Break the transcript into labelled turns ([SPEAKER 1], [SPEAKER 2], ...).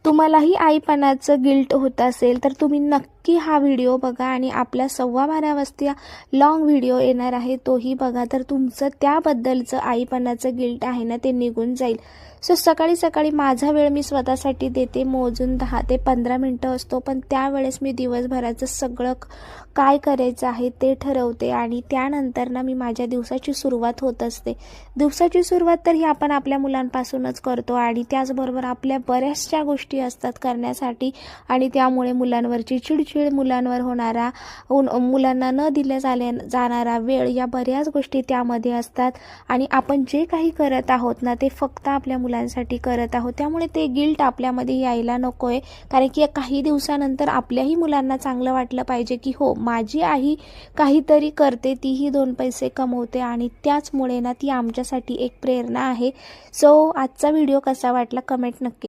[SPEAKER 1] तुम्हालाही आईपणाचं गिल्ट होत असेल तर तुम्ही नक्की हा व्हिडिओ बघा आणि आपल्या 12:15 वाजता लॉंग व्हिडिओ येणार आहे तोही बघा, तर तुमचं त्याबद्दलचं आईपणाचं गिल्ट आहे ना ते निघून जाईल. सो सकाळी सकाळी माझा वेळ मी स्वतःसाठी देते, मोजून 10 ते 15 मिनटं असतो, पण त्यावेळेस मी दिवसभराचं सगळं काय करायचं आहे ते ठरवते आणि त्यानंतर ना मी माझ्या दिवसाची सुरुवात होत असते. दिवसाची सुरुवात तर ही आपण आपल्या मुलांपासूनच करतो आणि त्याचबरोबर आपल्या बऱ्याचशा गोष्टी असतात करण्यासाठी आणि त्यामुळे मुलांवरची चिडचिड, मुलांवर होणारा मुलांना न दिल्या जाणारा वेळ, या बऱ्याच गोष्टी त्यामध्ये असतात आणि आपण जे काही करत आहोत ना ते फक्त आपल्या मुलांसाठी करत आहोत. त्यामुळे ते गिल्ट आपल्यामध्ये यायला नको आहे, कारण की काही दिवसानंतर आपल्याही मुलांना चांगलं वाटलं पाहिजे की हो, माझी आई काहीतरी करते, तीही 2 पैसे कमवते आणि त्याचमुळे ना ती आमच्यासाठी एक प्रेरणा आहे. सो आजचा व्हिडिओ कसा वाटला कमेंट नक्की